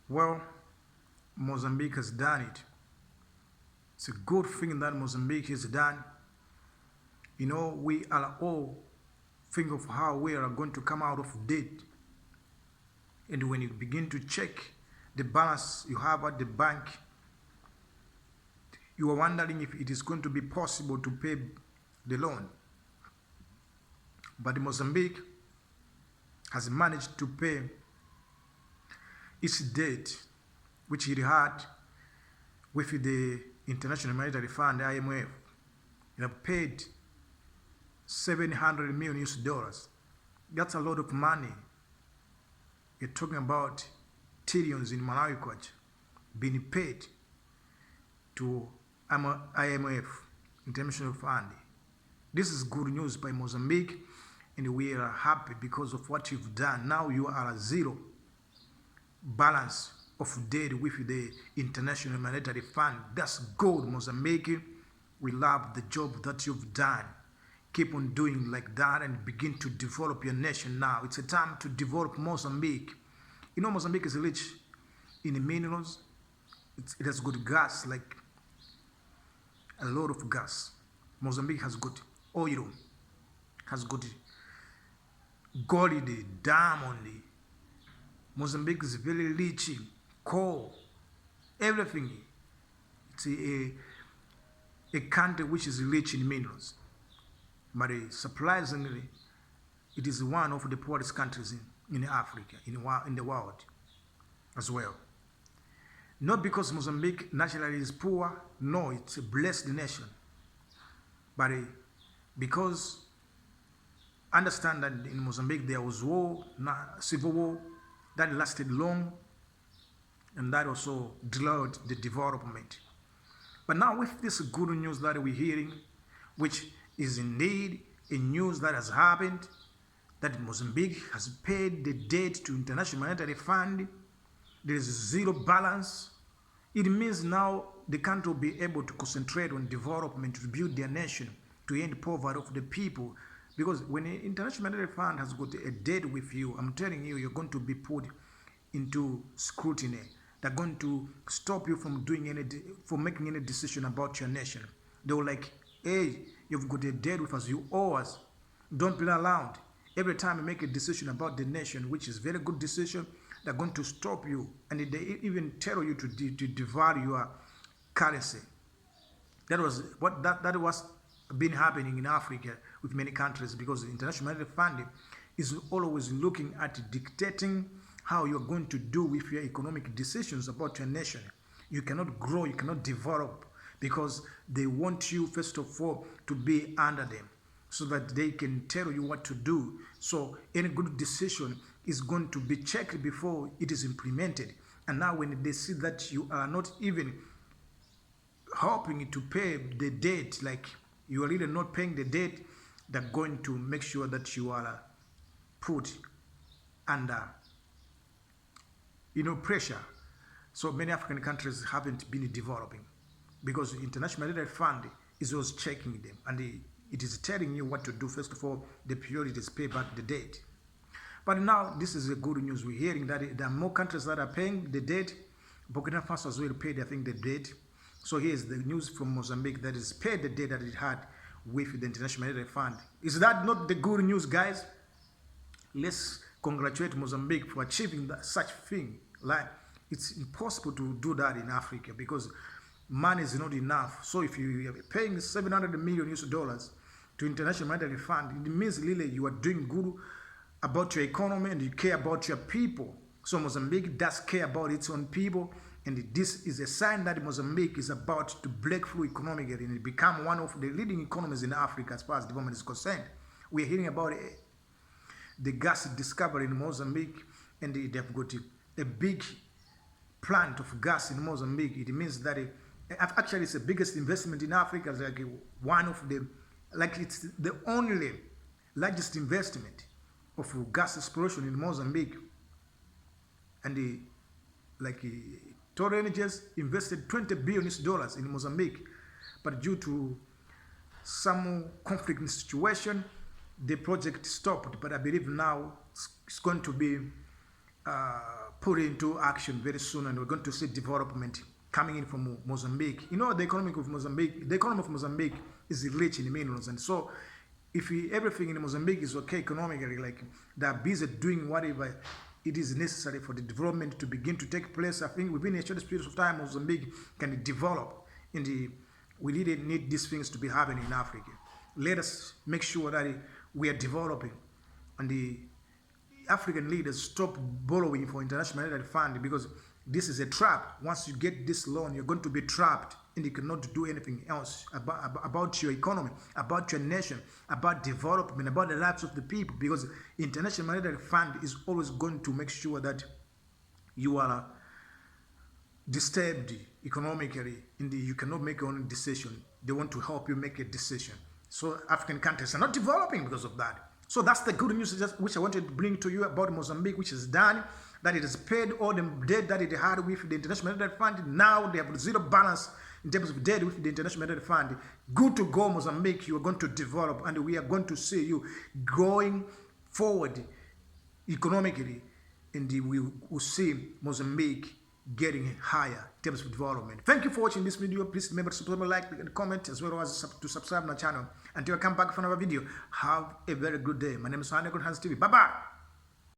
Well, Mozambique has done it. It's a good thing that Mozambique has done. We are all think of how we are going to come out of debt. And when you begin to check the balance you have at the bank, you are wondering if it is going to be possible to pay the loan. But Mozambique has managed to pay its debt, which it had with the International Monetary Fund, IMF. It have paid 700 million US dollars. That's a lot of money. You're talking about trillions in Malawi kwacha being paid to IMF, International Fund. This is good news by Mozambique, and we are happy because of what you've done. Now you are a zero balance of debt with the International Monetary Fund. That's good, Mozambique. We love the job that you've done. Keep on doing like that and begin to develop your nation now. It's a time to develop Mozambique. Mozambique is rich in minerals. It has good gas, like a lot of gas. Mozambique has good oil, has good gold, diamond. Mozambique is very rich in coal, everything. It's a country which is rich in minerals. But surprisingly, it is one of the poorest countries in Africa, in the world as well. Not because Mozambique naturally is poor, no, it's a blessed nation. But because understand that in Mozambique there was war, civil war, that lasted long, and that also delayed the development. But now with this good news that we're hearing, which is indeed a news that has happened, that Mozambique has paid the debt to International Monetary Fund, there is zero balance. It means now the country will be able to concentrate on development, to build their nation, to end poverty of the people. Because when the International Monetary Fund has got a debt with you, I'm telling you, you're going to be put into scrutiny. They're going to stop you from making any decision about your nation. They will like, hey, you've got a debt with us, you owe us. Don't play around. Every time you make a decision about the nation, which is a very good decision, they're going to stop you. And they even tell you to devalue your currency. That was been happening in Africa with many countries, because the International Monetary Fund is always looking at dictating how you're going to do with your economic decisions about your nation. You cannot grow, you cannot develop, because they want you, first of all, to be under them so that they can tell you what to do. So any good decision is going to be checked before it is implemented. And now when they see that you are not even helping to pay the debt, like you are really not paying the debt, they're going to make sure that you are put under pressure. So many African countries haven't been developing because the International Monetary Fund is always checking them, and it is telling you what to do. First of all, the priority is pay back the debt. But now this is a good news. We're hearing that there are more countries that are paying the debt. Burkina Faso as well paid, I think, the debt. So here's the news from Mozambique that is paid the debt that it had with the International Monetary Fund. Is that not the good news, guys? Let's congratulate Mozambique for achieving such thing. Like, it's impossible to do that in Africa because money is not enough. So if you are paying 700 million US dollars to International Monetary Fund, it means really you are doing good about your economy and you care about your people. So Mozambique does care about its own people, and this is a sign that Mozambique is about to break through economically and become one of the leading economies in Africa as far as development is concerned. We're hearing about the gas discovery in Mozambique, and they've got a big plant of gas in Mozambique. It means that actually it's the biggest investment in Africa. It's like it's the only largest investment of gas exploration in Mozambique. And Total Energies invested $20 billion in Mozambique, but due to some conflict situation, the project stopped. But I believe now it's going to be put into action very soon, and we're going to see development coming in from Mozambique. You know, the economy of Mozambique is rich in minerals, and so if everything in Mozambique is okay economically, like they're busy doing whatever it is necessary for the development to begin to take place, I think within a short period of time, Mozambique can develop. We really need these things to be happening in Africa. Let us make sure that we are developing, and the African leaders stop borrowing for International Monetary Fund, because this is a trap. Once you get this loan, you're going to be trapped, and you cannot do anything else about your economy, about your nation, about development, about the lives of the people, because International Monetary Fund is always going to make sure that you are disturbed economically, and you cannot make your own decision. They want to help you make a decision. So African countries are not developing because of that. So that's the good news which I wanted to bring to you about Mozambique, which is done, that it has paid all the debt that it had with the International Monetary Fund. Now they have zero balance in terms of debt with the International Monetary Fund. Good to go, Mozambique. You are going to develop, and we are going to see you going forward economically, and we will see Mozambique getting higher in terms of development. Thank you for watching this video. Please remember to subscribe, like, and comment, as well as to subscribe to my channel. Until I come back for another video, have a very good day. My name is Hanleck on Hans TV. Bye-bye.